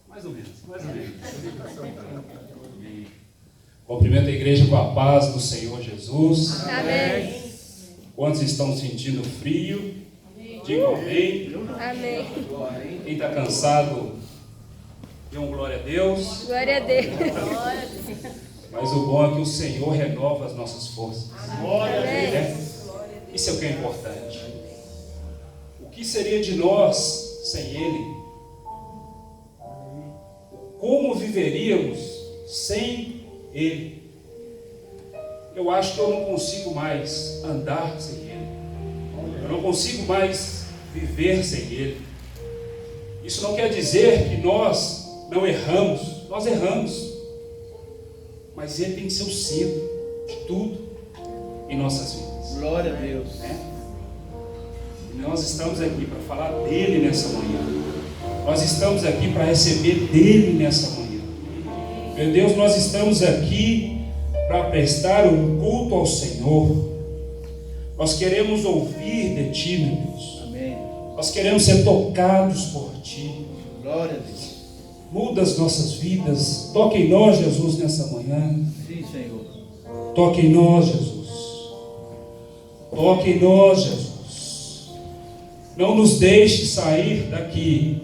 Mais ou menos. Cumprimento a igreja com a paz do Senhor Jesus. Amém. Quantos estão sentindo frio? Digam amém. Amém. Quem está cansado, dê um glória a Deus. Glória a Deus. Mas o bom é que o Senhor renova as nossas forças. Amém. Né? Isso é o que é importante. O que seria de nós sem Ele? Como viveríamos sem Ele? Eu acho que eu não consigo mais andar sem Ele. Eu não consigo mais viver sem Ele. Isso não quer dizer que nós não erramos. Nós erramos. Mas Ele tem que ser o centro de tudo em nossas vidas. Glória a Deus. E nós estamos aqui para falar dele nessa manhã. Nós estamos aqui para receber dele nessa manhã. Meu Deus, nós estamos aqui para prestar um culto ao Senhor. Nós queremos ouvir de Ti, meu Deus. Amém. Nós queremos ser tocados por Ti. Glória a Deus. Muda as nossas vidas. Toque em nós, Jesus, nessa manhã. Sim, Senhor. Toque em nós, Jesus. Toque em nós, Jesus. Não nos deixe sair daqui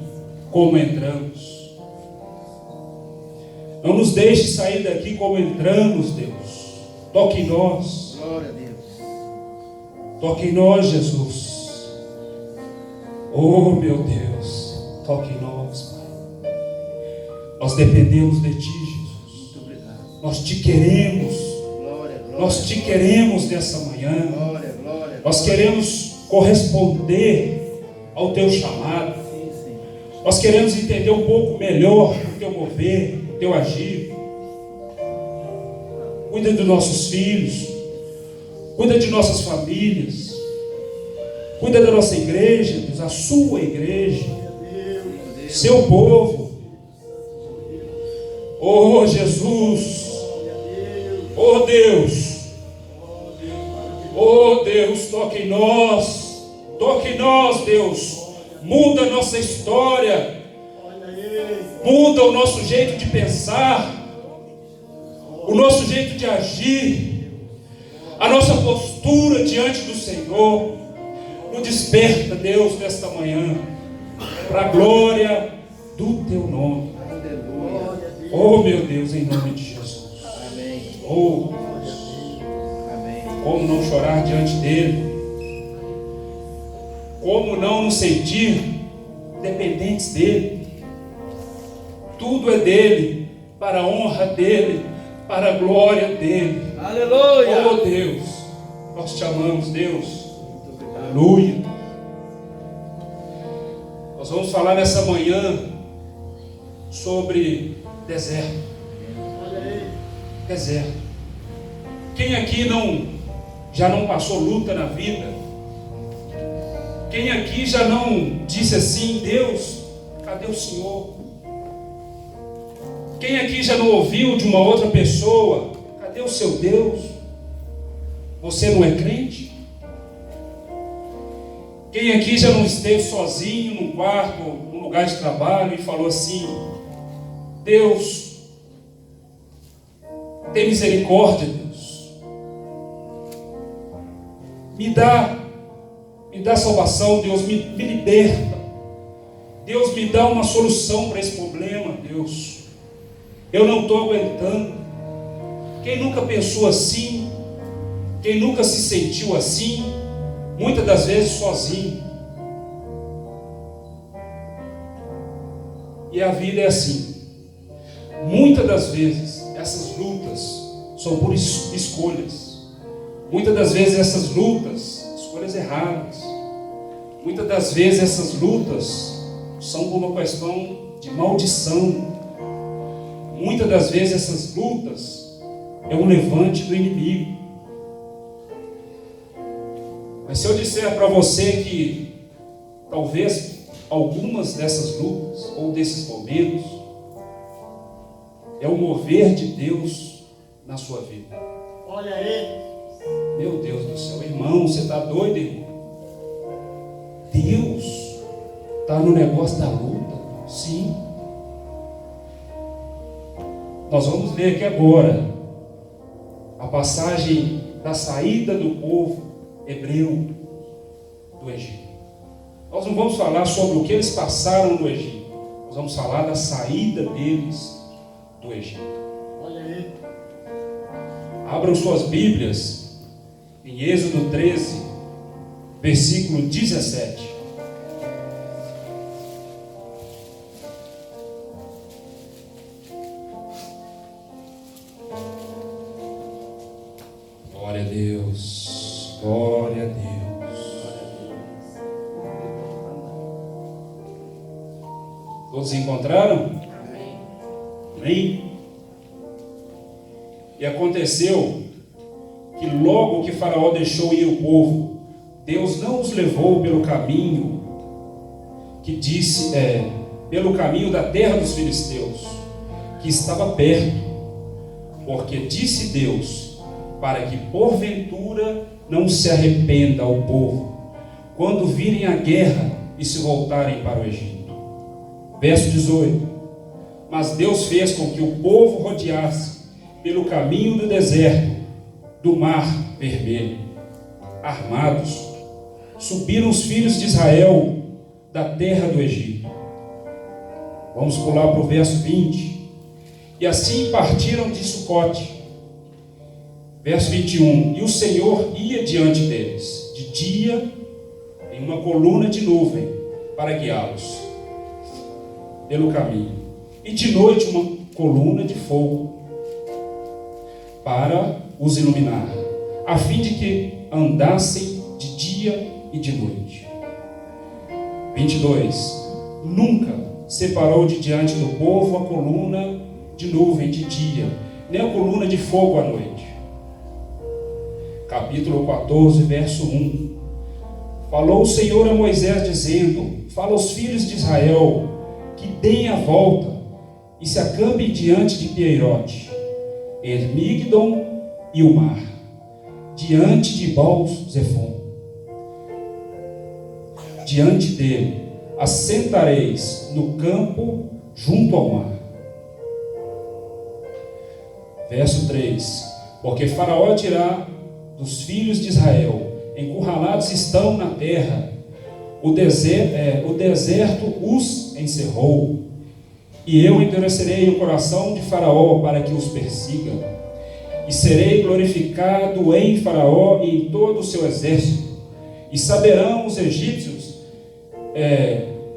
como entramos. Não nos deixe sair daqui como entramos, Deus. Toque em nós. Glória a Deus. Toque em nós, Jesus. Oh, meu Deus. Toque em nós, Pai. Nós dependemos de Ti, Jesus. Muito obrigado. Nós Te queremos. Glória, glória. Nós Te queremos nessa manhã. Glória, glória. Nós queremos corresponder ao Teu chamado. Sim, sim. Nós queremos entender um pouco melhor o Teu mover, o Teu agir. Cuida dos nossos filhos. Cuida de nossas famílias. Cuida da nossa igreja, Deus, a Sua igreja. Seu povo. Oh, Jesus. Oh, Deus. Oh, Deus, toque em nós. Toque em nós, Deus. Muda a nossa história. Muda o nosso jeito de pensar. O nosso jeito de agir. A nossa postura diante do Senhor. Nos desperta, Deus, nesta manhã. Para a glória do Teu nome. Aleluia. Oh, meu Deus, em nome de Jesus. Amém. Oh, Deus. Amém. Como não chorar diante dele? Como não nos sentir dependentes dele? Tudo é dele, para a honra dele, para a glória dele. Aleluia. Oh, Deus, nós te amamos, Deus. Muito obrigado. Aleluia. Nós vamos falar nessa manhã sobre deserto. Deserto. Quem aqui já não passou luta na vida? Quem aqui já não disse assim: Deus, cadê o Senhor? Quem aqui já não ouviu de uma outra pessoa: cadê o seu Deus? Você não é crente? Quem aqui já não esteve sozinho num quarto, num lugar de trabalho e falou assim: Deus, tem misericórdia, Deus. Me dá salvação, Deus, me liberta. Deus, me dá uma solução para esse problema, Deus. Eu não estou aguentando. Quem nunca pensou assim? Quem nunca se sentiu assim? Muitas das vezes sozinho. E a vida é assim. Muitas das vezes essas lutas são por escolhas. Muitas das vezes essas lutas, escolhas erradas. Muitas das vezes essas lutas são por uma questão de maldição. Muitas das vezes essas lutas é um levante do inimigo. Mas se eu disser para você que talvez algumas dessas lutas ou desses momentos é o mover de Deus na sua vida. Olha aí. Meu Deus do céu, irmão, você está doido, irmão? Deus está no negócio da luta. Sim. Nós vamos ler aqui agora a passagem da saída do povo hebreu do Egito. Nós não vamos falar sobre o que eles passaram no Egito. Nós vamos falar da saída deles do Egito. Olha aí. Abram suas Bíblias em Êxodo 13, versículo 17. Glória a Deus, glória a Deus. Todos encontraram? Amém. Amém? E aconteceu que logo que Faraó deixou ir o povo, Deus não os levou pelo caminho que disse, pelo caminho da terra dos filisteus, que estava perto, porque disse Deus, para que porventura não se arrependa o povo, quando virem a guerra e se voltarem para o Egito. Verso 18. Mas Deus fez com que o povo rodeasse pelo caminho do deserto, do mar vermelho. Armados, subiram os filhos de Israel da terra do Egito. Vamos pular para o verso 20. E assim partiram de Sucote. Verso 21. E o Senhor ia diante deles, de dia, em uma coluna de nuvem, para guiá-los pelo caminho, e de noite uma coluna de fogo, para os iluminar, a fim de que andassem de dia e de noite. 22. Nunca separou de diante do povo a coluna de nuvem de dia, nem a coluna de fogo à noite. Capítulo 14, verso 1. Falou o Senhor a Moisés, dizendo: fala aos filhos de Israel que deem a volta e se acampem diante de Pieirote, Migdon e o mar, diante de Baal-Zefon. Diante dele assentareis no campo junto ao mar. Verso 3. Porque Faraó dirá dos filhos de Israel: encurralados estão na terra, o deserto os encerrou, e eu endurecerei o coração de Faraó para que os persiga, e serei glorificado em Faraó e em todo o seu exército, e saberão os egípcios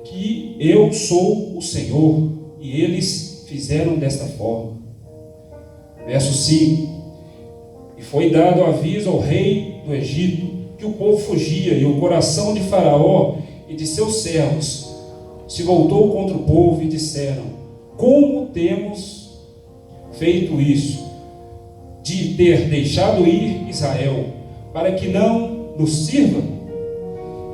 que eu sou o Senhor. E eles fizeram desta forma. Verso 5. E foi dado aviso ao rei do Egito que o povo fugia, e o coração de Faraó e de seus servos se voltou contra o povo, e disseram: como temos feito isso, de ter deixado ir Israel, para que não nos sirva?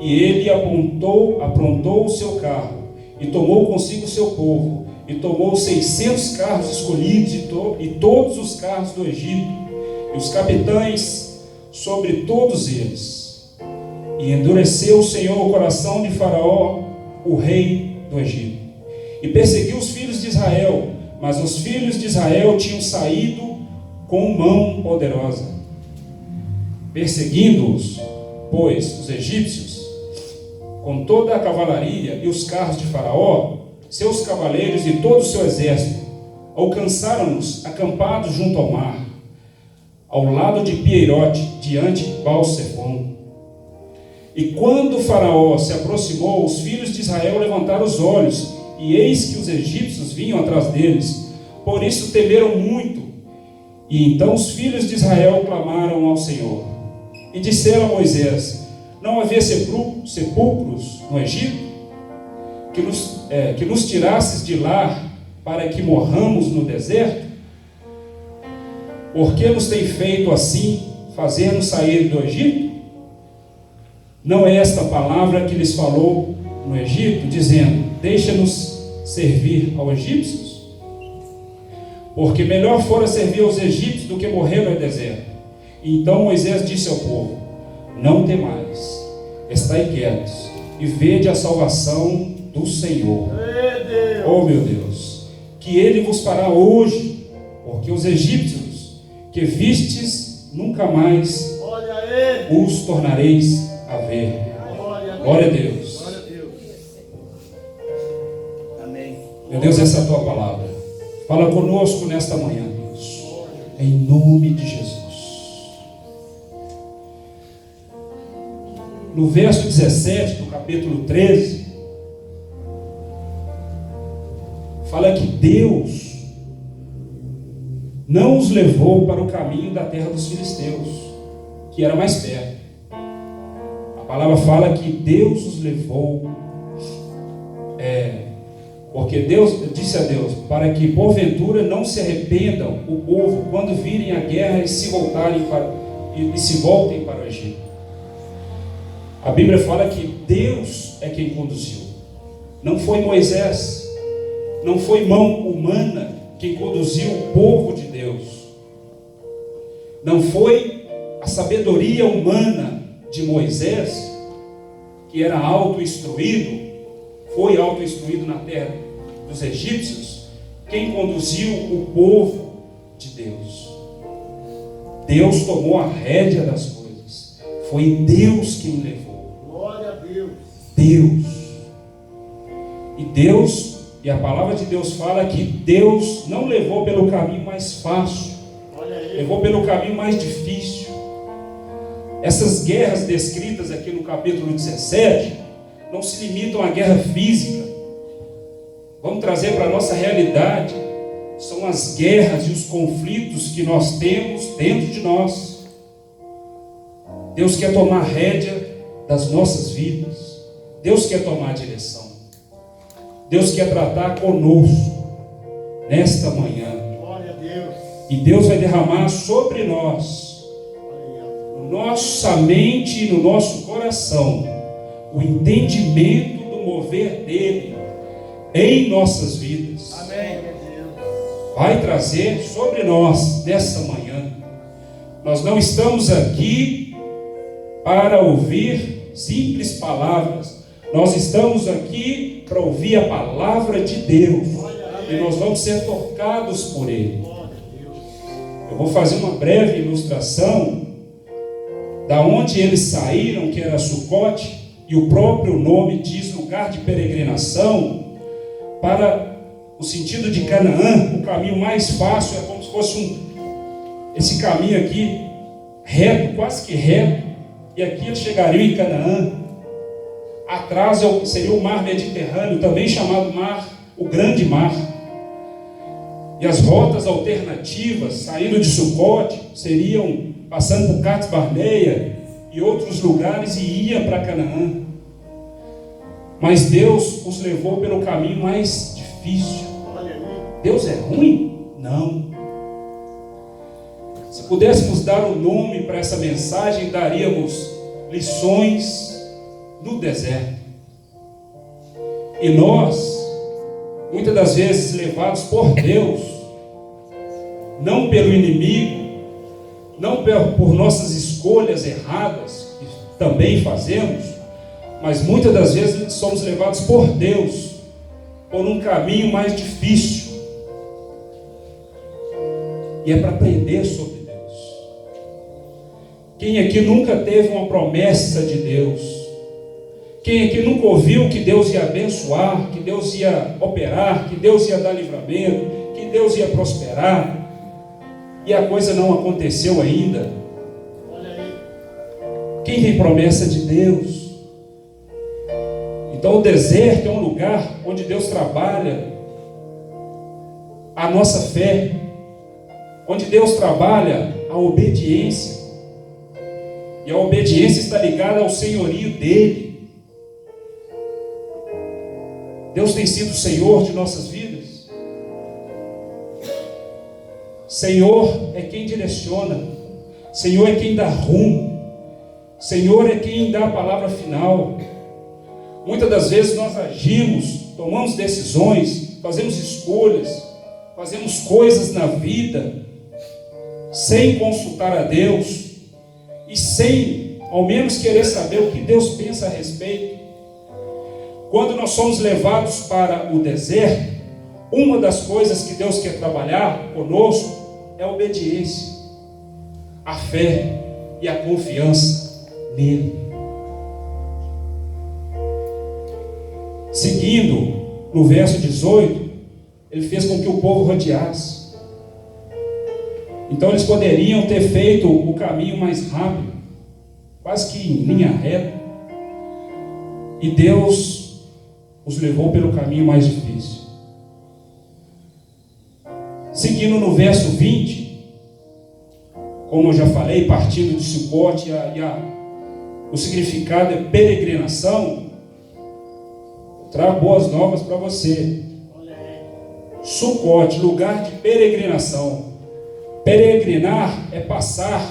E ele aprontou o seu carro, e tomou consigo o seu povo, e tomou 600 carros escolhidos, e todos os carros do Egito, e os capitães sobre todos eles. E endureceu o Senhor o coração de Faraó, o rei do Egito, e perseguiu os filhos de Israel. Mas os filhos de Israel tinham saído com mão poderosa, perseguindo-os, pois os egípcios, com toda a cavalaria e os carros de Faraó, seus cavaleiros e todo o seu exército, alcançaram-nos acampados junto ao mar, ao lado de Pieirote, diante de Baal-Zefon. E quando Faraó se aproximou, os filhos de Israel levantaram os olhos, e eis que os egípcios vinham atrás deles. Por isso temeram muito. E então os filhos de Israel clamaram ao Senhor, e disseram a Moisés: não havia sepulcros no Egito, que nos tirasses de lá, para que morramos no deserto? Por que nos tem feito assim, fazer-nos sair do Egito? Não é esta palavra que lhes falou no Egito, dizendo: deixa-nos servir aos egípcios? Porque melhor fora servir aos egípcios do que morrer no deserto. Então Moisés disse ao povo: não temais, estai quietos, e vede a salvação do Senhor, Oh meu Deus, que ele vos fará hoje, porque os egípcios que vistes nunca mais os tornareis a ver. Glória a Deus. Glória a Deus. Amém. Meu Deus, essa é a tua palavra. Fala conosco nesta manhã, Deus, em nome de Jesus. No verso 17 do capítulo 13, fala que Deus não os levou para o caminho da terra dos filisteus, que era mais perto. A palavra fala que Deus os levou, porque Deus disse a Deus, para que porventura não se arrependam o povo quando virem a guerra e se voltem para o Egito. A Bíblia fala que Deus é quem conduziu. Não foi Moisés, não foi mão humana quem conduziu o povo de Deus. Não foi a sabedoria humana de Moisés, que era auto-instruído, foi auto-instruído na terra dos egípcios, quem conduziu o povo de Deus. Deus tomou a rédea das coisas. Foi Deus quem levou. Glória a Deus. E a palavra de Deus fala que Deus não levou pelo caminho mais fácil, levou pelo caminho mais difícil. Essas guerras descritas aqui no capítulo 17 não se limitam à guerra física. Vamos trazer para a nossa realidade. São as guerras e os conflitos que nós temos dentro de nós. Deus quer tomar rédea das nossas vidas. Deus quer tomar a direção. Deus quer tratar conosco nesta manhã. Glória a Deus. E Deus vai derramar sobre nós, no nossa mente e no nosso coração, o entendimento do mover dele em nossas vidas. Amém. Vai trazer sobre nós nessa manhã. Nós não estamos aqui para ouvir simples palavras. Nós estamos aqui para ouvir a palavra de Deus. E nós vamos ser tocados por ele. Eu vou fazer uma breve ilustração da onde eles saíram, que era Sucote, e o próprio nome diz lugar de peregrinação, para o sentido de Canaã. O caminho mais fácil é como se fosse esse caminho aqui, reto, quase que reto, e aqui eles chegariam em Canaã. Atrás seria o mar Mediterrâneo, também chamado o Grande Mar. E as rotas alternativas, saindo de Sucote, seriam passando por Cades Barneia e outros lugares e ia para Canaã. Mas Deus os levou pelo caminho mais difícil. Deus é ruim? Não. Se pudéssemos dar um nome para essa mensagem, daríamos lições no deserto. E nós, muitas das vezes levados por Deus, não pelo inimigo, não por nossas escolhas erradas, que também fazemos, mas muitas das vezes somos levados por Deus, por um caminho mais difícil. E é para aprender sobre Deus. Quem aqui nunca teve uma promessa de Deus? Quem aqui nunca ouviu que Deus ia abençoar, que Deus ia operar, que Deus ia dar livramento, que Deus ia prosperar, e a coisa não aconteceu ainda? Quem tem promessa de Deus? Então o deserto é um lugar onde Deus trabalha a nossa fé, onde Deus trabalha a obediência, e a obediência está ligada ao senhorio dele. Deus tem sido o Senhor de nossas vidas. Senhor é quem direciona. Senhor é quem dá rumo. Senhor é quem dá a palavra final. Muitas das vezes nós agimos, tomamos decisões, fazemos escolhas, fazemos coisas na vida sem consultar a Deus e sem, ao menos, querer saber o que Deus pensa a respeito. Quando nós somos levados para o deserto, Uma das coisas que Deus quer trabalhar conosco é a obediência, a fé e a confiança nele. Seguindo no verso 18, ele fez com que o povo rodeasse. Então eles poderiam ter feito o caminho mais rápido, quase que em linha reta, e Deus os levou pelo caminho mais difícil. Seguindo no verso 20, como eu já falei, partindo de Sucote, o significado é peregrinação. Eu trago boas novas para você. Sucote, lugar de peregrinação. Peregrinar é passar.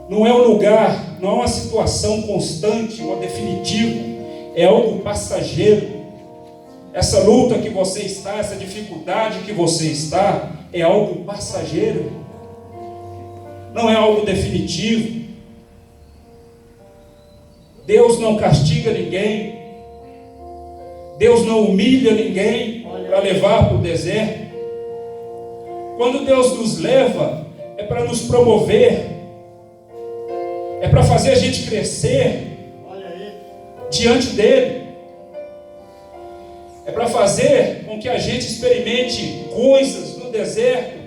Não é um lugar, não é uma situação constante ou definitiva. É algo passageiro. Essa luta que você está, essa dificuldade que você está, é algo passageiro. Não é algo definitivo. Deus não castiga ninguém. Deus não humilha ninguém para levar para o deserto. Quando Deus nos leva, é para nos promover, é para fazer a gente crescer diante dele, é para fazer com que a gente experimente coisas no deserto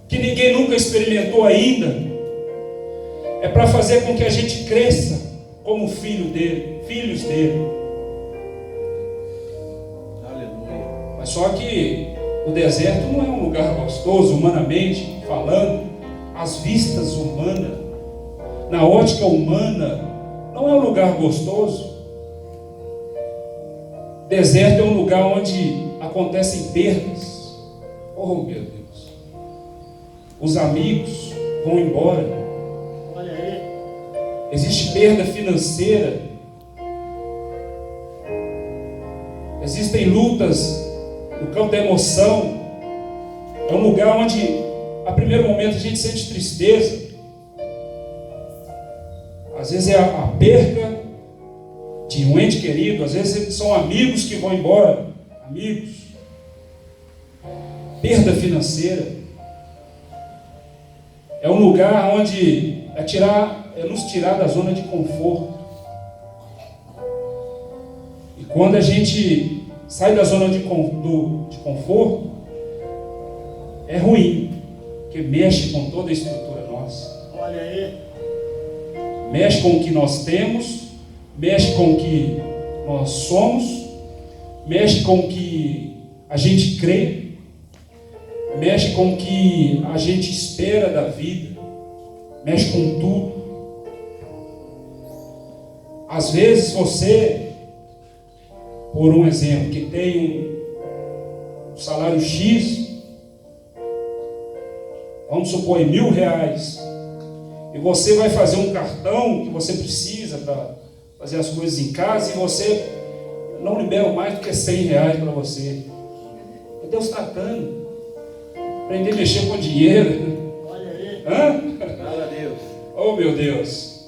que ninguém nunca experimentou ainda, é para fazer com que a gente cresça como filhos dele. Aleluia. Mas só que o deserto não é um lugar gostoso, humanamente falando, às vistas humanas, na ótica humana, não é um lugar gostoso. Deserto é um lugar onde acontecem perdas. Oh, meu Deus. Os amigos vão embora. Olha aí. Existe perda financeira. Existem lutas no campo da emoção. É um lugar onde, a primeiro momento, a gente sente tristeza. Às vezes é a perca de um ente querido. Às vezes são amigos que vão embora. Amigos. Perda financeira. É um lugar onde é nos tirar da zona de conforto. E quando a gente sai da zona de conforto, é ruim, porque mexe com toda a estrutura nossa. Olha aí. Mexe com o que nós temos, mexe com o que nós somos, mexe com o que a gente crê, mexe com o que a gente espera da vida, mexe com tudo. Às vezes você, por um exemplo, que tem um salário X, vamos supor R$1.000, e você vai fazer um cartão que você precisa para fazer as coisas em casa, e você não libera mais do que R$100 para você. É Deus tratando. Aprender a mexer com dinheiro. Olha aí. Hã? Glória a Deus. Oh, meu Deus.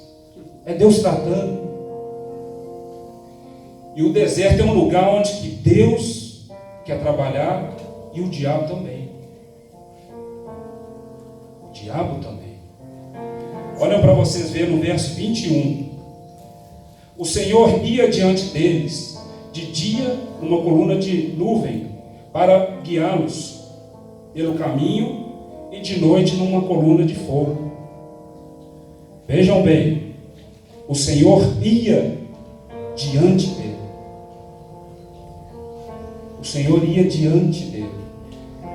É Deus tratando. E o deserto é um lugar onde que Deus quer trabalhar e o diabo também. O diabo também. Olha para vocês verem no verso 21. O Senhor ia diante deles, de dia numa coluna de nuvem, para guiá-los pelo caminho, e de noite numa coluna de fogo. Vejam bem, o Senhor ia diante dele. O Senhor ia diante dele.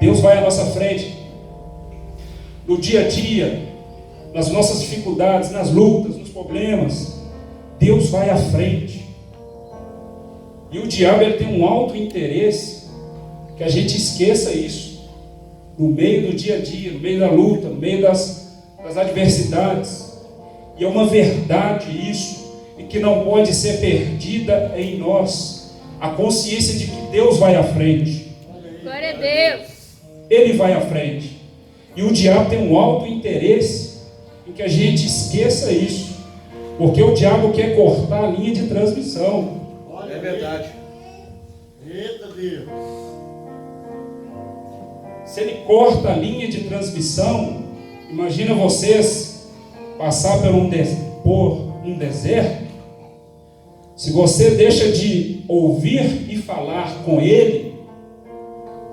Deus vai à nossa frente. No dia a dia, nas nossas dificuldades, nas lutas, nos problemas, Deus vai à frente. E o diabo, ele tem um alto interesse que a gente esqueça isso. No meio do dia a dia, no meio da luta, no meio das adversidades. E é uma verdade isso, e que não pode ser perdida em nós. A consciência de que Deus vai à frente. Glória a Deus. Ele vai à frente. E o diabo tem um alto interesse em que a gente esqueça isso. Porque o diabo quer cortar a linha de transmissão. É verdade. Eita Deus. Se ele corta a linha de transmissão, imagina vocês passar por um deserto. Se você deixa de ouvir e falar com ele,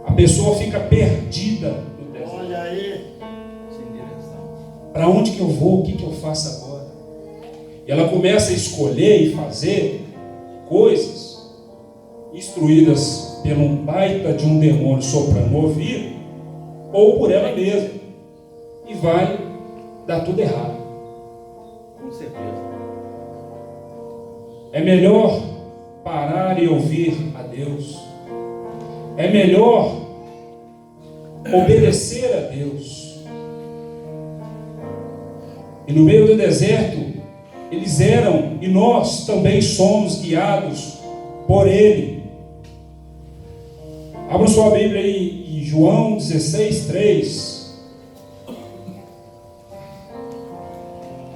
a pessoa fica perdida no deserto. Olha aí. Sem direção. Para onde que eu vou? O que que eu faço agora? E ela começa a escolher e fazer coisas instruídas por um baita de um demônio soprando no ouvido, ou por ela mesma, e vai dar tudo errado. Com certeza. É melhor parar e ouvir a Deus. É melhor obedecer a Deus. E no meio do deserto, eles eram, e nós também somos guiados por Ele. Abra sua Bíblia aí em João 16:3.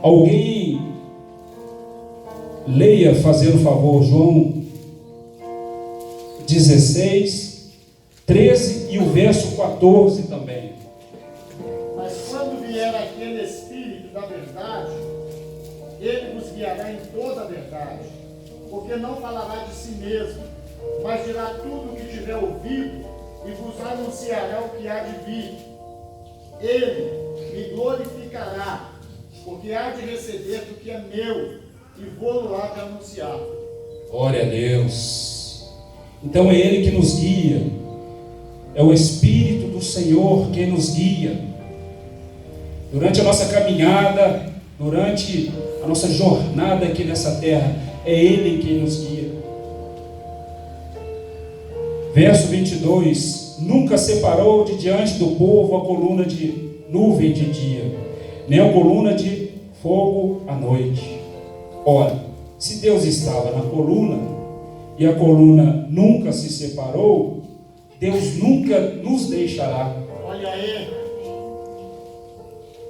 Alguém leia, fazendo favor, João 16:13 e o verso 14 também. Mas quando vier aquele Espírito da verdade, ele vos guiará em toda a verdade, porque não falará de si mesmo, mas dirá tudo o que tiver ouvido e vos anunciará o que há de vir. Ele me glorificará, porque há de receber do que é meu e vou-lo há de anunciar. Glória a Deus. Então é Ele que nos guia. É o Espírito do Senhor que nos guia. Durante a nossa caminhada, durante a nossa jornada aqui nessa terra, é Ele quem nos guia. Verso 22. Nunca separou de diante do povo a coluna de nuvem de dia, nem a coluna de fogo à noite. Ora, se Deus estava na coluna, e a coluna nunca se separou, Deus nunca nos deixará. Olha aí.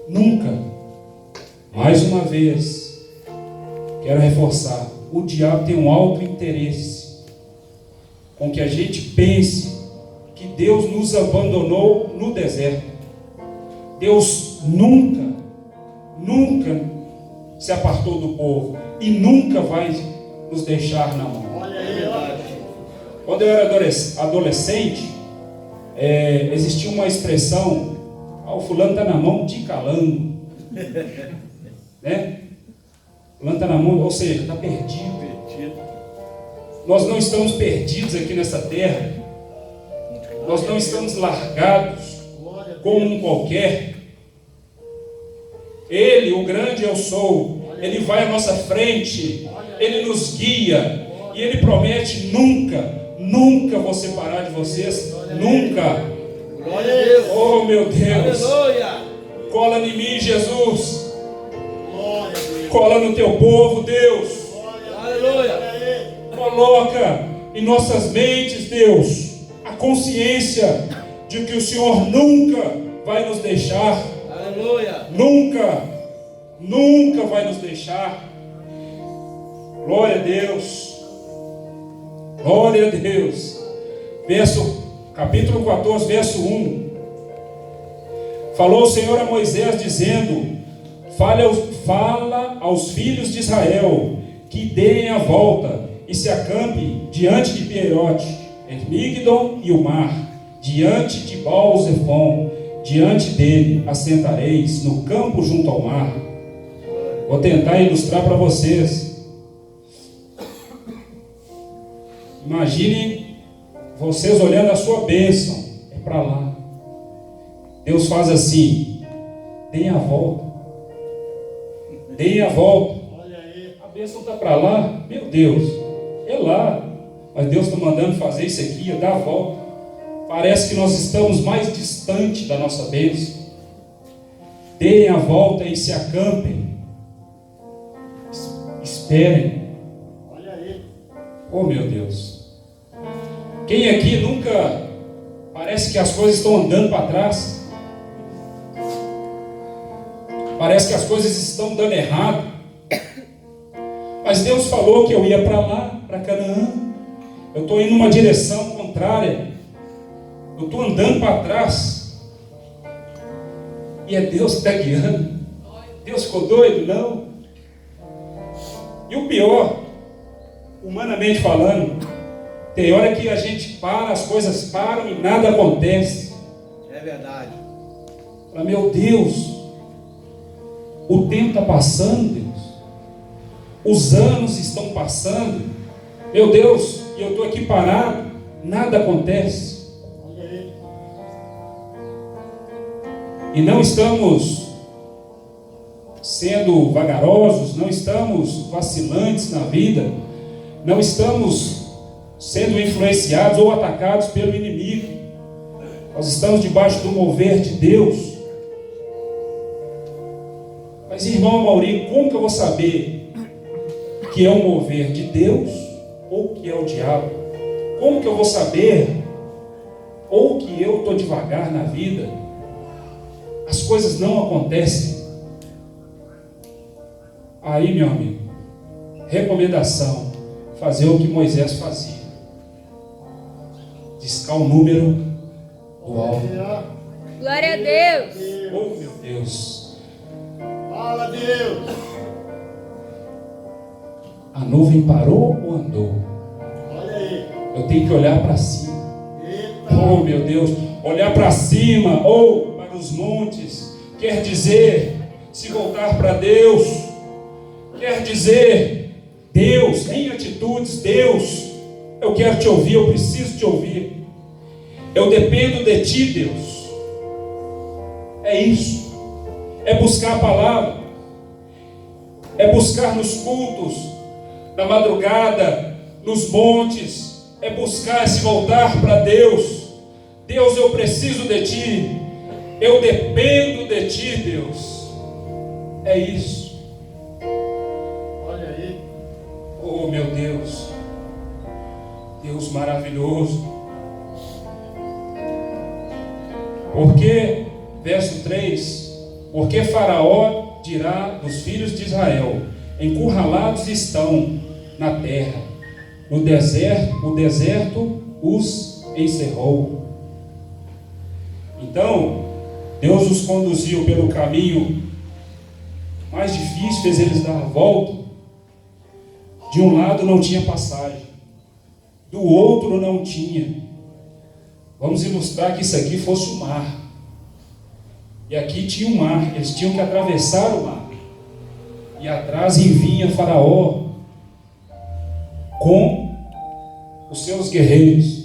Nunca. Mais uma vez, quero reforçar, o diabo tem um alto interesse com que a gente pense que Deus nos abandonou no deserto. Deus nunca se apartou do povo e nunca vai nos deixar na mão. Olha aí, olha. Quando eu era adolescente, existia uma expressão: o fulano está na mão de calango. Né? Fulano está na mão, ou seja, está perdido. Nós não estamos perdidos aqui nessa terra. Nós não estamos largados como um qualquer. Ele, o grande eu sou, Ele vai à nossa frente, Ele nos guia, e Ele promete: nunca vou separar de vocês, nunca. Glória a Deus. Oh meu Deus, Aleluia. cola em mim, Jesus, Glória a Deus. cola no teu povo, Deus, Aleluia. coloca em nossas mentes, Deus, a consciência de que o Senhor nunca vai nos deixar. Aleluia. Nunca vai nos deixar. Glória a Deus. Glória a Deus. Capítulo 14, verso 1. Falou o Senhor a Moisés dizendo: fala aos filhos de Israel que deem a volta e se acampe diante de Pierote, entre Migdon e o mar, diante de Baal-Zephon. Diante dele assentareis no campo junto ao mar. Vou tentar ilustrar para vocês. Imaginem vocês olhando a sua bênção. É para lá. Deus faz assim: deem a volta. Deem a volta. Olha aí. A bênção está para lá. Meu Deus, é lá. Mas Deus está mandando fazer isso aqui, dar a volta. Parece que nós estamos mais distante da nossa bênção. Deem a volta e se acampem. Esperem. Olha aí. Oh meu Deus. Quem aqui nunca parece que as coisas estão andando para trás? Parece que as coisas estão dando errado. Mas Deus falou que eu ia para lá, para Canaã. Eu estou indo numa direção contrária. Eu estou andando para trás. E é Deus que está guiando. Deus ficou doido? Não. E o pior, humanamente falando, tem hora que a gente para, as coisas param e nada acontece. É verdade. Fala, meu Deus, o tempo está passando, Deus. Os anos estão passando. Meu Deus, e eu estou aqui parado, nada acontece. E não estamos sendo vagarosos, não estamos vacilantes na vida, não estamos sendo influenciados ou atacados pelo inimigo. Nós estamos debaixo do mover de Deus. Mas, irmão Maurinho, como que eu vou saber que é o mover de Deus ou que é o diabo? Como que eu vou saber ou que eu estou devagar na vida? As coisas não acontecem. Aí, meu amigo, recomendação: fazer o que Moisés fazia, discar o número do alvo. Glória a Deus. Oh, meu Deus. Fala, Deus. A nuvem parou ou andou? Olha aí. Eu tenho que olhar para cima. Eita. Oh, meu Deus, olhar para cima ou para os montes quer dizer se voltar para Deus, quer dizer Deus, em atitudes. Deus, eu quero te ouvir, eu preciso te ouvir, eu dependo de ti, Deus. É isso, é buscar a palavra, é buscar nos cultos, na madrugada, nos montes, é buscar se voltar para Deus. Deus, eu preciso de ti, eu dependo de ti, Deus. É isso. Olha aí. Oh, meu Deus, Deus maravilhoso. Porque, verso 3, porque Faraó dirá dos filhos de Israel: encurralados estão na terra, no deserto, o deserto os encerrou. Então, Deus os conduziu pelo caminho mais difícil, fez eles dar a volta. De um lado não tinha passagem, do outro não tinha. Vamos ilustrar que isso aqui fosse o mar. E aqui tinha o mar, eles tinham que atravessar o mar. E atrás vinha Faraó com os seus guerreiros.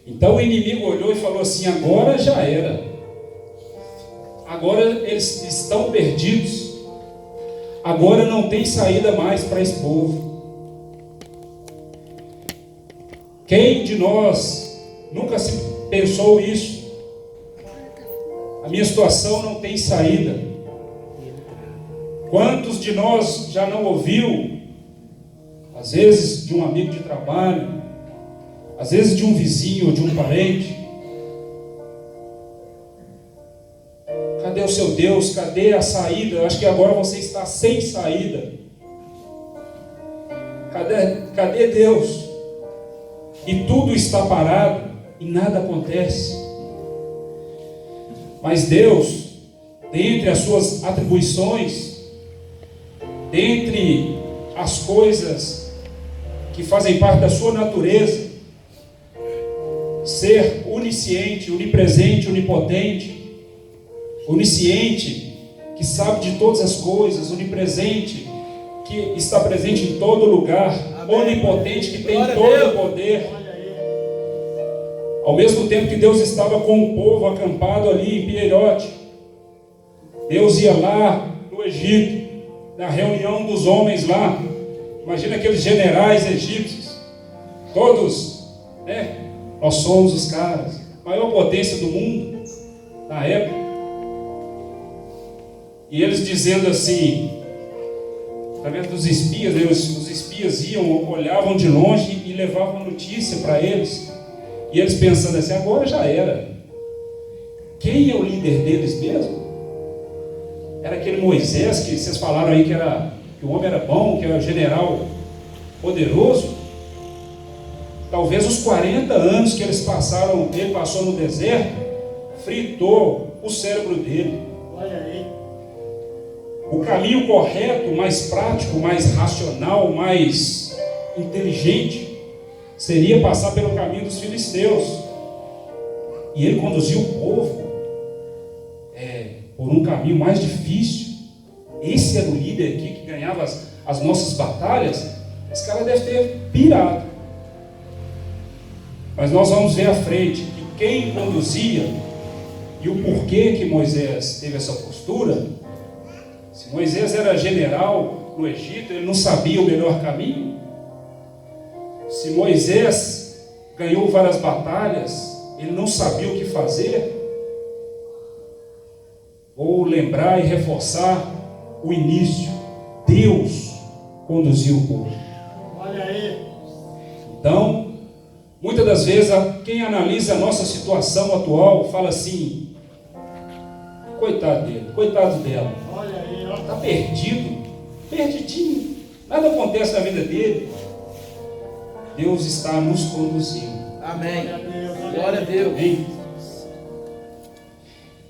Então o inimigo olhou e falou assim: agora já era. Agora eles estão perdidos. Agora não tem saída mais para esse povo. Quem de nós nunca se pensou isso? A minha situação não tem saída. Quantos de nós já não ouviu, às vezes de um amigo de trabalho, às vezes de um vizinho ou de um parente: cadê o seu Deus? Cadê a saída? Eu acho que agora você está sem saída. Cadê Deus? E tudo está parado e nada acontece. Mas Deus, dentre as suas atribuições, dentre as coisas que fazem parte da sua natureza, ser onisciente, onipresente, onipotente, onisciente, que sabe de todas as coisas, onipresente, que está presente em todo lugar, onipotente, que tem todo o poder. Ao mesmo tempo que Deus estava com o povo acampado ali em Pierote, Deus ia lá no Egito, na reunião dos homens lá. Imagina aqueles generais egípcios, todos, né? Nós somos os caras, maior potência do mundo na época. E eles dizendo assim, através dos espias, os espias iam, olhavam de longe e levavam notícia para eles. E eles pensando assim: agora já era. Quem é o líder deles mesmo? Era aquele Moisés que vocês falaram aí que o homem era bom, que era general poderoso. talvez os 40 anos que ele passou no deserto, fritou o cérebro dele. Olha aí. O caminho correto, mais prático, mais racional, mais inteligente, seria passar pelo caminho dos filisteus. E ele conduziu o povo por um caminho mais difícil. Esse era o líder aqui que ganhava as nossas batalhas. Esse cara deve ter pirado. Mas nós vamos ver à frente que quem conduzia e o porquê que Moisés teve essa postura. Se Moisés era general no Egito, ele não sabia o melhor caminho. Se Moisés ganhou várias batalhas, ele não sabia o que fazer. Vou lembrar e reforçar o início. Deus conduziu o povo. Olha aí. Então, muitas das vezes, quem analisa a nossa situação atual fala assim: coitado dele, coitado dela. Olha aí, ó. Está perdido, perdidinho. Nada acontece na vida dele. Deus está nos conduzindo. Amém. Glória a Deus. Glória a Deus. Amém?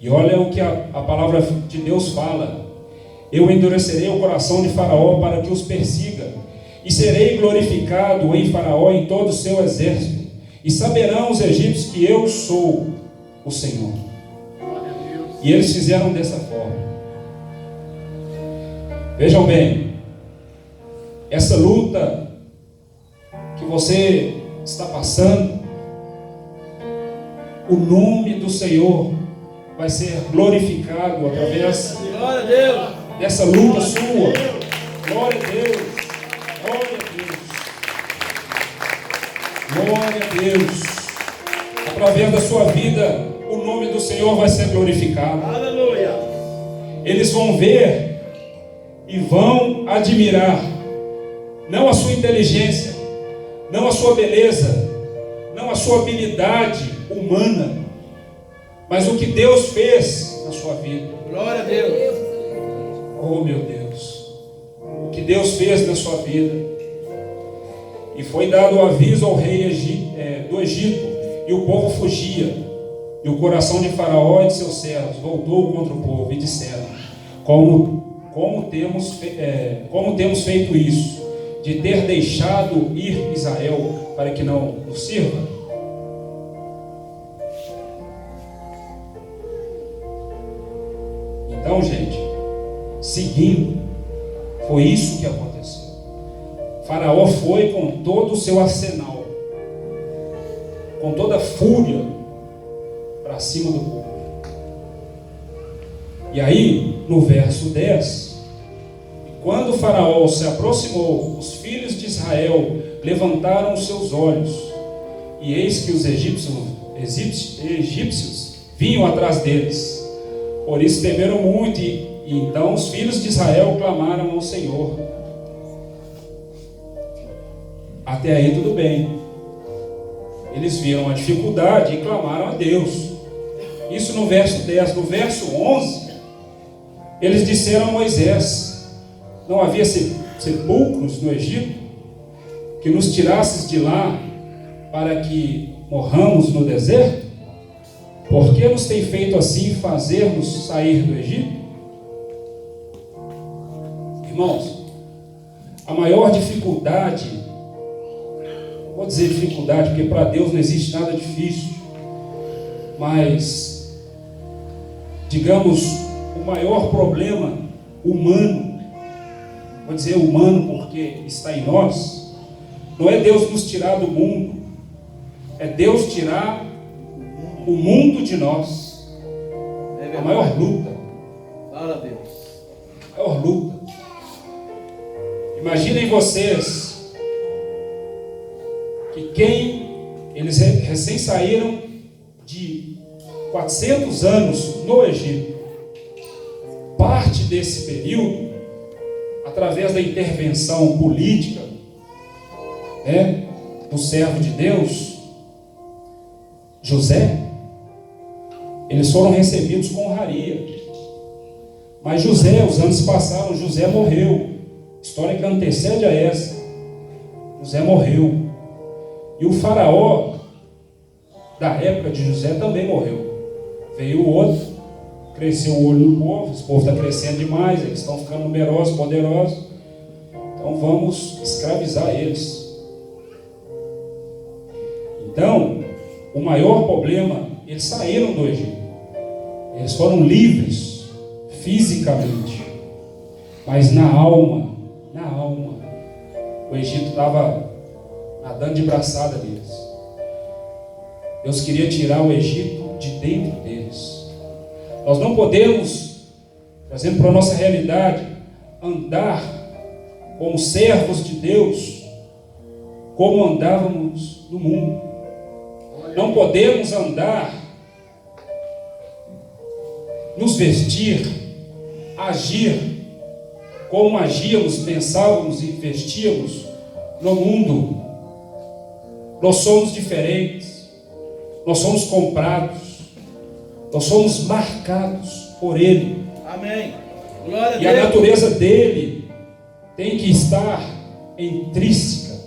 E olha o que a palavra de Deus fala: eu endurecerei o coração de Faraó para que os persiga, e serei glorificado em Faraó e em todo o seu exército, e saberão os egípcios que eu sou o Senhor. Glória a Deus. E eles fizeram dessa forma. Vejam bem, essa luta que você está passando, o nome do Senhor vai ser glorificado através Glória a Deus. dessa luta sua. Glória a Deus. Glória a Deus. Glória a Deus. Através da sua vida, o nome do Senhor vai ser glorificado. Aleluia. Eles vão ver e vão admirar, não a sua inteligência, não a sua beleza, não a sua habilidade humana, mas o que Deus fez na sua vida. Glória a Deus. Oh, meu Deus, o que Deus fez na sua vida. E foi dado o aviso ao rei do Egito, e o povo fugia, e o coração de Faraó e de seus servos voltou contra o povo, e disseram: como temos feito isso, de ter deixado ir Israel para que não nos sirva? Então, gente, seguindo, foi isso que aconteceu. Faraó foi com todo o seu arsenal, com toda a fúria, para cima do povo. E aí, no verso 10, quando Faraó se aproximou, os filhos de Israel levantaram os seus olhos, e eis que os egípcios vinham atrás deles. Por isso temeram muito, e então os filhos de Israel clamaram ao Senhor. Até aí tudo bem. Eles viram a dificuldade e clamaram a Deus. Isso no verso 10. No verso 11, eles disseram a Moisés: não havia sepulcros no Egito, que nos tirasses de lá para que morramos no deserto? Por que nos tem feito assim fazer-nos sair do Egito? Irmãos, a maior dificuldade, não vou dizer dificuldade, porque para Deus não existe nada difícil, mas, digamos, o maior problema humano, vou dizer humano porque está em nós, não é Deus nos tirar do mundo, é Deus tirar o mundo de nós. A maior luta. Glória a Deus. A maior luta. Imaginem vocês que eles recém saíram de 400 anos no Egito. Parte desse período, através da intervenção política, do servo de Deus, José, eles foram recebidos com honraria. Mas José, os anos passaram, José morreu. História que antecede a essa. José morreu. E o faraó da época de José também morreu. Veio o outro, cresceu o olho do povo, esse povo está crescendo demais, eles estão ficando numerosos, poderosos, então vamos escravizar eles. Então, o maior problema, eles saíram do Egito, eles foram livres fisicamente, mas na alma, o Egito estava nadando de braçada deles. Deus queria tirar o Egito de dentro deles. Nós não podemos, trazendo para a nossa realidade, andar como servos de Deus, como andávamos no mundo. Não podemos andar, nos vestir, agir como agíamos, pensávamos e vestíamos no mundo. Nós somos diferentes, nós somos comprados, nós somos marcados por Ele. Amém. Glória a Deus. E a natureza dele tem que estar intrínseca.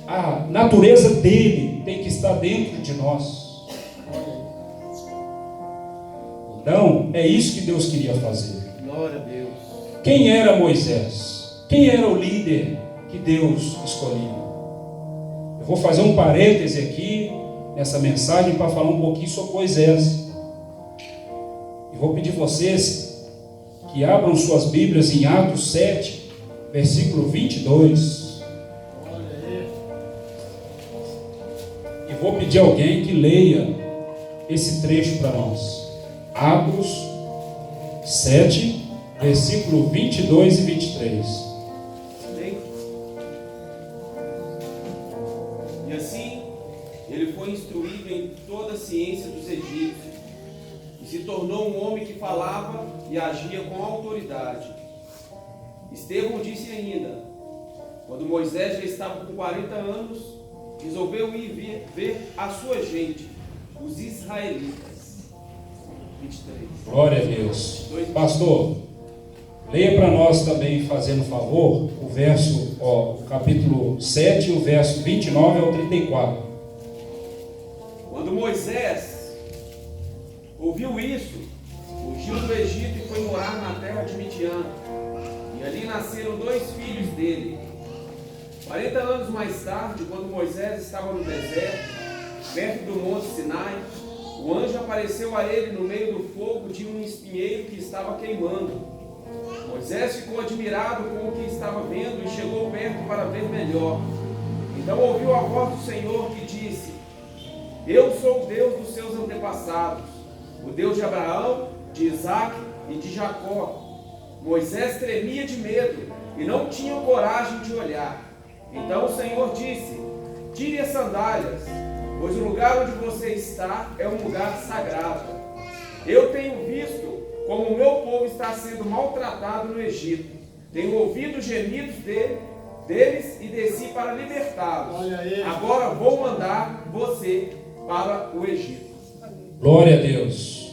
A natureza dele tem que estar dentro de nós. Então, é isso que Deus queria fazer. Glória a Deus. Quem era Moisés? Quem era o líder que Deus escolhia? Eu vou fazer um parêntese aqui nessa mensagem para falar um pouquinho sobre Moisés. E vou pedir vocês que abram suas Bíblias em Atos 7, versículo 22. E vou pedir a alguém que leia esse trecho para nós. Atos 7, versículo 22 e 23. Amém? E assim, ele foi instruído em toda a ciência dos egípcios, e se tornou um homem que falava e agia com autoridade. Estevão disse ainda, quando Moisés já estava com 40 anos, resolveu ir ver a sua gente, os israelitas. 23. Glória a Deus. Pastor, leia para nós também, fazendo favor, o capítulo 7, o verso 29 ao 34. Quando Moisés ouviu isso, fugiu do Egito e foi morar na terra de Midian. E ali nasceram 2 filhos dele. 40 anos mais tarde, quando Moisés estava no deserto, perto do monte Sinai, o anjo apareceu a ele no meio do fogo de um espinheiro que estava queimando. Moisés ficou admirado com o que estava vendo e chegou perto para ver melhor. Então ouviu a voz do Senhor que disse: Eu sou o Deus dos seus antepassados, o Deus de Abraão, de Isaque e de Jacó. Moisés tremia de medo e não tinha coragem de olhar. Então o Senhor disse: Tire as sandálias, pois o lugar onde você está é um lugar sagrado. Eu tenho visto como o meu povo está sendo maltratado no Egito. Tenho ouvido os gemidos deles e desci para libertá-los. Agora vou mandar você para o Egito. Glória a Deus.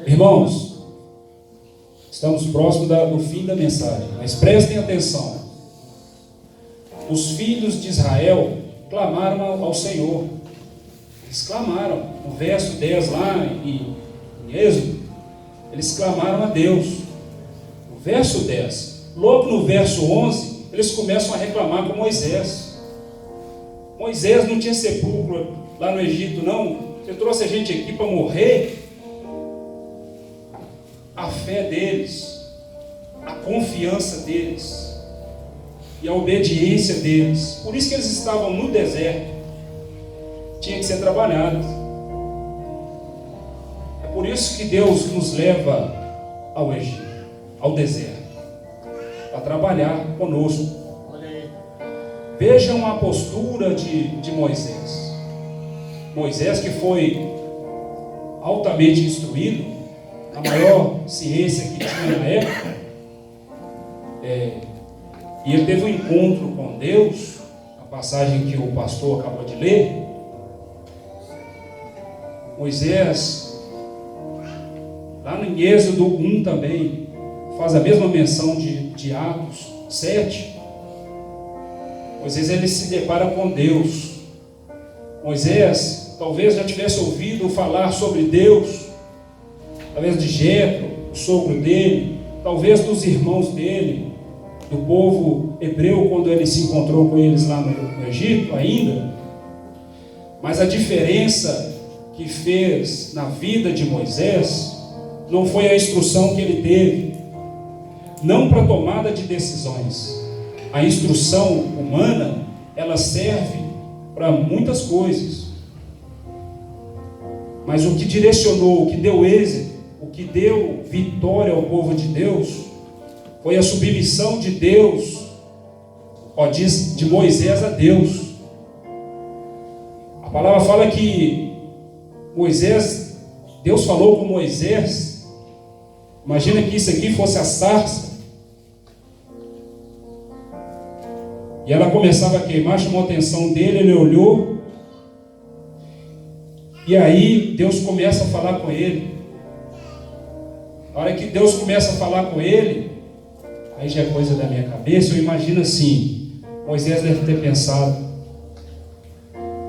Irmãos, estamos próximos do fim da mensagem, mas prestem atenção. Os filhos de Israel clamaram ao Senhor. Eles clamaram. No verso 10 lá em Êxodo, eles clamaram a Deus. No verso 10, logo no verso 11, eles começam a reclamar com Moisés. Moisés não tinha sepulcro lá no Egito, não. Você trouxe a gente aqui para morrer. A fé deles, a confiança deles e a obediência deles. Por isso que eles estavam no deserto. Tinha que ser trabalhado. É por isso que Deus nos leva ao Egito, ao deserto, para trabalhar conosco. Vejam a postura de Moisés. Moisés, que foi altamente instruído, a maior ciência que tinha na época, e ele teve um encontro com Deus, a passagem que o pastor acabou de ler. Moisés, lá no Êxodo 1 também, faz a mesma menção de Atos 7. Moisés ele se depara com Deus. Moisés talvez já tivesse ouvido falar sobre Deus, talvez de Jetro, o sogro dele, talvez dos irmãos dele, do povo hebreu, quando ele se encontrou com eles lá no Egito ainda. Mas a diferença que fez na vida de Moisés não foi a instrução que ele teve, não para tomada de decisões. A instrução humana, ela serve para muitas coisas, mas o que direcionou, o que deu êxito, o que deu vitória ao povo de Deus, foi a submissão de Deus, de Moisés a Deus. A palavra fala que Deus falou com Moisés. Imagina que isso aqui fosse a sarça, e ela começava a queimar, chamou a atenção dele, ele olhou, e aí Deus começa a falar com ele. A hora que Deus começa a falar com ele, aí já é coisa da minha cabeça, eu imagino assim, Moisés deve ter pensado,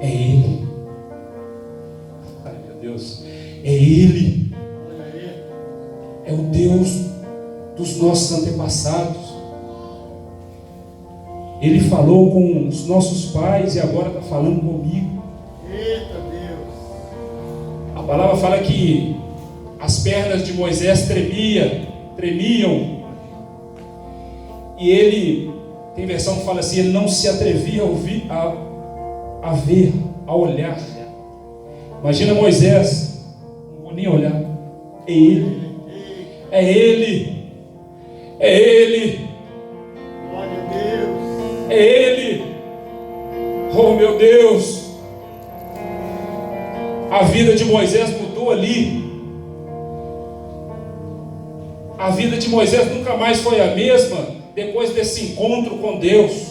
é ele. Ai meu Deus, é ele. É o Deus dos nossos antepassados. Ele falou com os nossos pais e agora está falando comigo. Eita Deus! A palavra fala que as pernas de Moisés tremiam. E ele, tem versão que fala assim, ele não se atrevia a ver, a olhar. Imagina Moisés, não vou nem olhar. É ele. É ele. É ele. Glória a Deus. É ele. Oh meu Deus. A vida de Moisés mudou ali. A vida de Moisés nunca mais foi a mesma depois desse encontro com Deus.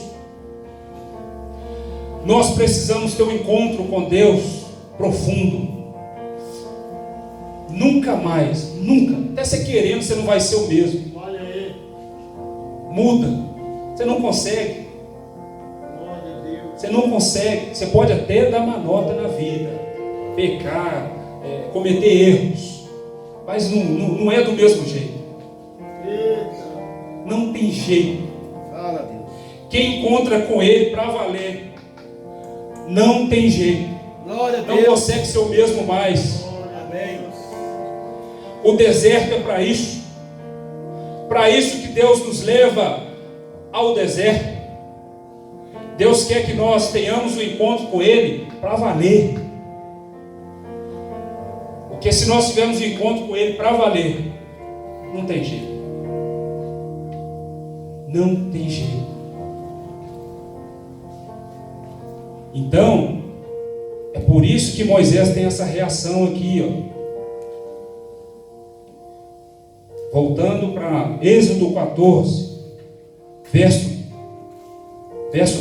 Nós precisamos ter um encontro com Deus profundo. Nunca mais, nunca. Até você querendo, você não vai ser o mesmo. Olha aí. Muda. Você não consegue. Glória a Deus. Você não consegue. Você pode até dar uma nota na vida, pecar, cometer erros, mas não é do mesmo jeito. Eita. Não tem jeito. Fala, Deus. Quem encontra com Ele para valer, não tem jeito. Glória a Não Deus. consegue ser o mesmo mais. Amém. O deserto é para isso. Para isso que Deus nos leva ao deserto. Deus quer que nós tenhamos um encontro com Ele para valer. Porque se nós tivermos um encontro com Ele para valer, não tem jeito. Não tem jeito. Então, é por isso que Moisés tem essa reação aqui, ó. Voltando para Êxodo 14, verso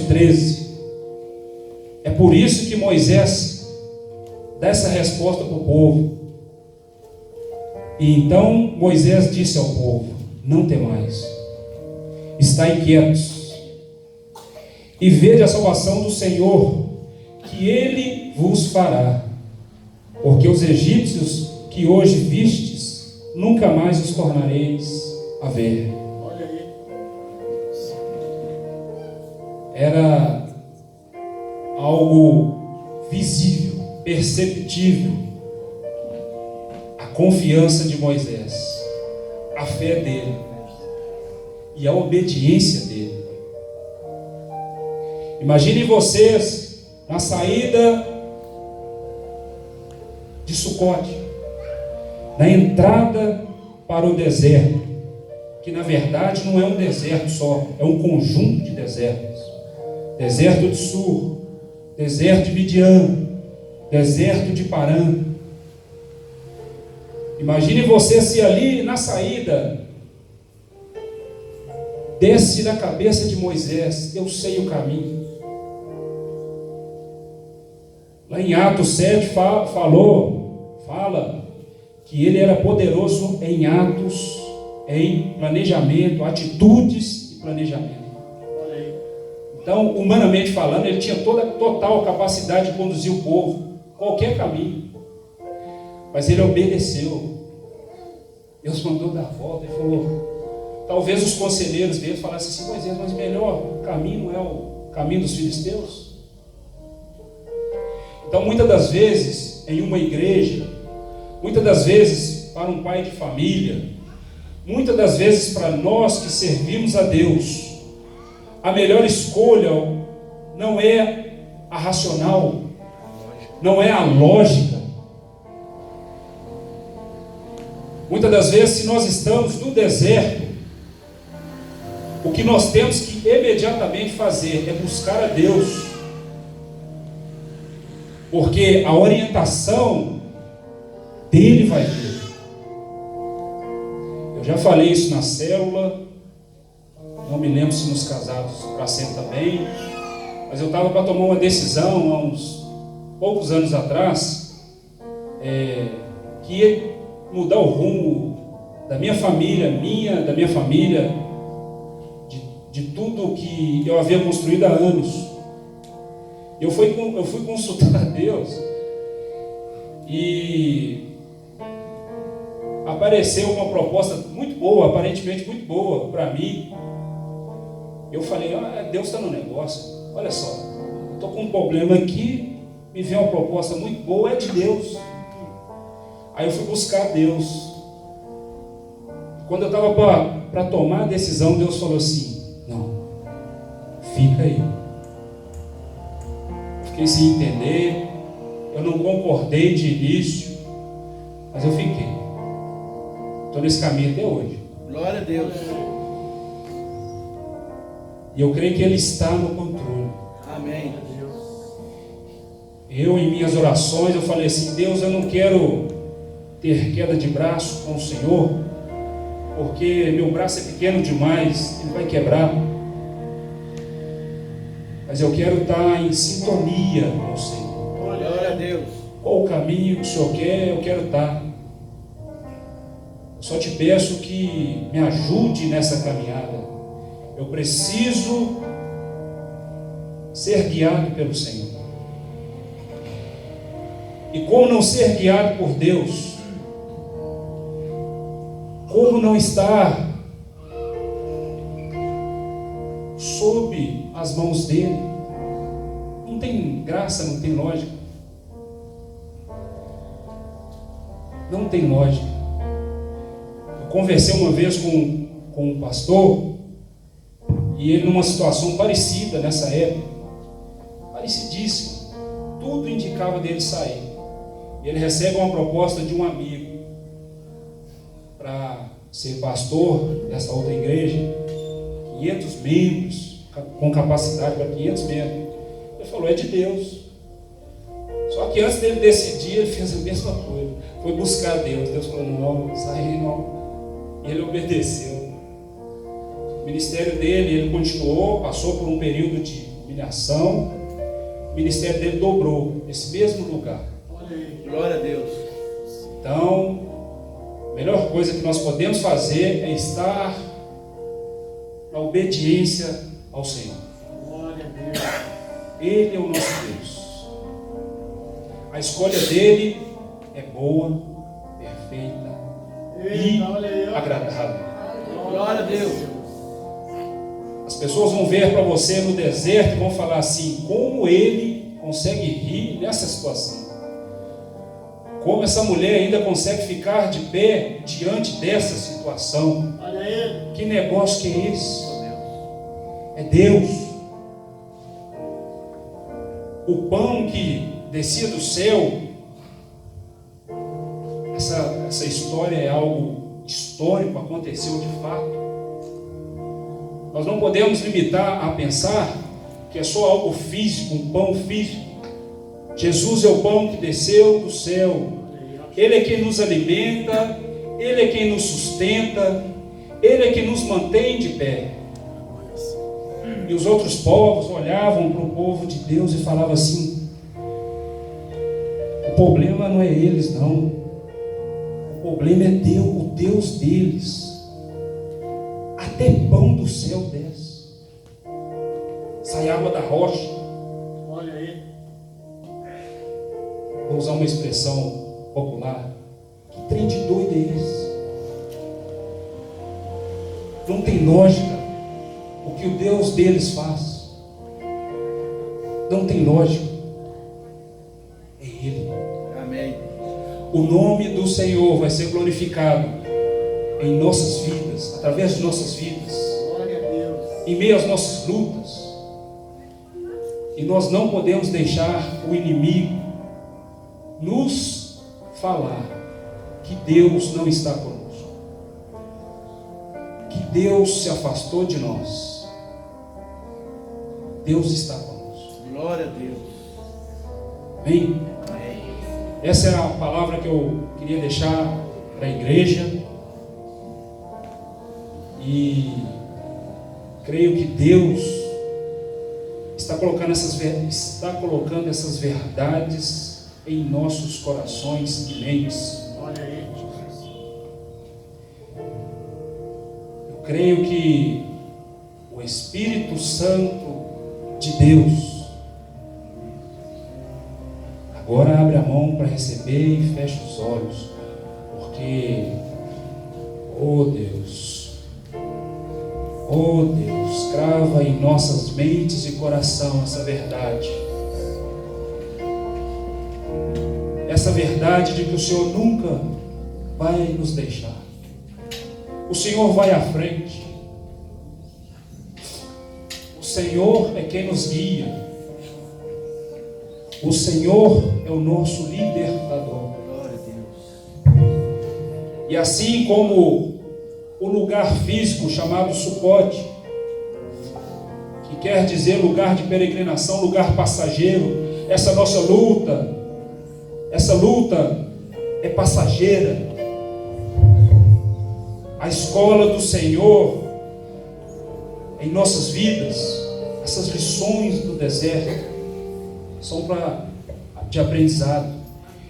13. É por isso que Moisés dá essa resposta para o povo. E então Moisés disse ao povo: não temais, estai quietos, e vede a salvação do Senhor, que Ele vos fará. Porque os egípcios que hoje vistes, nunca mais os tornareis a ver. Olha aí. Era algo visível, perceptível, a confiança de Moisés, a fé dele e a obediência dele. Imaginem vocês na saída de Sucote, na entrada para o deserto, que na verdade não é um deserto só, é um conjunto de desertos. Deserto de Sur, deserto de Midian, deserto de Parã. Imagine você se ali na saída desce na cabeça de Moisés: eu sei o caminho. Lá em Atos 7 fala que ele era poderoso em atos, em planejamento, atitudes e planejamento. Olha aí. Então, humanamente falando, ele tinha total capacidade de conduzir o povo, qualquer caminho. Mas ele obedeceu. Deus mandou dar a volta e falou, talvez os conselheiros dele falassem assim, Moisés, mas o melhor caminho não é o caminho dos filisteus? Então, muitas das vezes, em uma igreja, muitas das vezes para um pai de família, muitas das vezes para nós que servimos a Deus, a melhor escolha não é a racional, não é a lógica. Muitas das vezes, se nós estamos no deserto, o que nós temos que imediatamente fazer é buscar a Deus, porque a orientação dele vai vir. Eu já falei isso na célula, não me lembro se nos casados para sempre também, mas eu estava para tomar uma decisão há uns poucos anos atrás, que ia mudar o rumo da minha família, da minha família, de tudo que eu havia construído há anos. Eu fui consultar a Deus e apareceu uma proposta muito boa, aparentemente muito boa para mim. Eu falei, Deus está no negócio, olha só, eu estou com um problema aqui, me veio uma proposta muito boa, é de Deus. Aí eu fui buscar Deus. Quando eu estava para tomar a decisão, Deus falou assim, não, fica aí. Fiquei sem entender, eu não concordei de início, mas eu fiquei. Estou nesse caminho até hoje. Glória a Deus. E eu creio que Ele está no controle. Amém. Eu, em minhas orações, eu falei assim, Deus, eu não quero ter queda de braço com o Senhor, porque meu braço é pequeno demais, ele vai quebrar. Mas eu quero estar em sintonia com o Senhor. Glória a Deus. Qual o caminho que o Senhor quer, eu quero estar. Eu só te peço que me ajude nessa caminhada. Eu preciso ser guiado pelo Senhor. E como não ser guiado por Deus? Como não estar sob as mãos dele? Não tem graça, não tem lógica. Não tem lógica. Eu conversei uma vez com um pastor, e ele numa situação parecida nessa época, parecidíssima, tudo indicava dele sair. E ele recebe uma proposta de um amigo para ser pastor dessa outra igreja, 500 membros, com capacidade para 500 membros. Ele falou, é de Deus. Só que antes dele decidir, ele fez a mesma coisa, foi buscar Deus. Deus falou, não, sai não. E ele obedeceu. O ministério dele, ele continuou, passou por um período de humilhação. O ministério dele dobrou nesse mesmo lugar. Glória a Deus. Então, a melhor coisa que nós podemos fazer é estar na obediência ao Senhor. Glória a Deus. Ele é o nosso Deus. A escolha dele é boa, perfeita e agradável. Glória a Deus. As pessoas vão ver para você no deserto e vão falar assim, como ele consegue rir nessa situação. Como essa mulher ainda consegue ficar de pé diante dessa situação. Olha ele. Que negócio que é esse? É Deus. O pão que descia do céu, essa história é algo histórico, aconteceu de fato. Nós não podemos limitar a pensar que é só algo físico, um pão físico. Jesus é o pão que desceu do céu. Ele é quem nos alimenta, Ele é quem nos sustenta, Ele é quem nos mantém de pé. E os outros povos olhavam para o povo de Deus e falavam assim, o problema não é eles não, o problema é Deus, o Deus deles. Até pão do céu desce. sai água da rocha. Olha aí. Vou usar uma expressão popular. Que trem de doido é esse? Não tem lógica o que o Deus deles faz. Não tem lógica. É Ele. Amém. O nome do Senhor vai ser glorificado em nossas vidas, através de nossas vidas, Glória a Deus. em meio às nossas lutas. E nós não podemos deixar o inimigo nos falar que Deus não está conosco, que Deus se afastou de nós. Deus está conosco. Glória a Deus. Amém? Essa é a palavra que eu queria deixar para a igreja. E creio que Deus está colocando essas verdades em nossos corações e mentes. Olha aí. Eu creio que o Espírito Santo de Deus agora abre a mão para receber e fecha os olhos, porque, oh Deus, crava em nossas mentes e coração essa verdade de que o Senhor nunca vai nos deixar. O Senhor vai à frente. O Senhor é quem nos guia. O Senhor é o nosso libertador. Glória a Deus. E assim como o lugar físico chamado Sucote, que quer dizer lugar de peregrinação, lugar passageiro, essa nossa luta, é passageira. A escola do Senhor em nossas vidas, essas lições do deserto, são de aprendizado.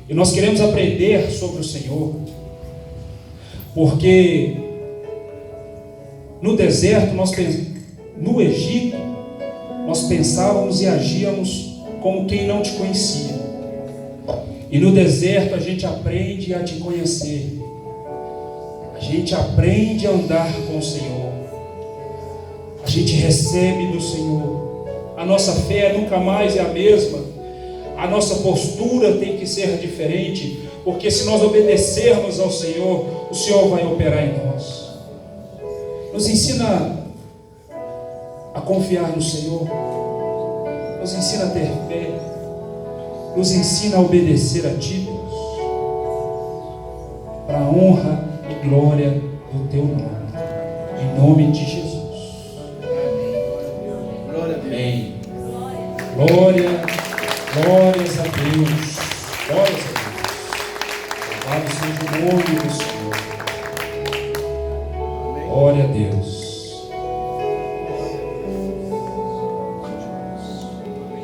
E nós queremos aprender sobre o Senhor, porque no deserto, no Egito, nós pensávamos e agíamos como quem não te conhecia. E no deserto a gente aprende a te conhecer. A gente aprende a andar com o Senhor. A gente recebe do Senhor. A nossa fé nunca mais é a mesma. A nossa postura tem que ser diferente, porque se nós obedecermos ao Senhor, o Senhor vai operar em nós. Nos ensina a confiar no Senhor. Nos ensina a ter fé. Nos ensina a obedecer a Ti, Deus, para a honra e glória do Teu nome. Em nome de Jesus. Glória a Deus. Amém. Glórias a Deus. Glórias a Deus. Louvado seja o nome do Senhor. Glória a Deus.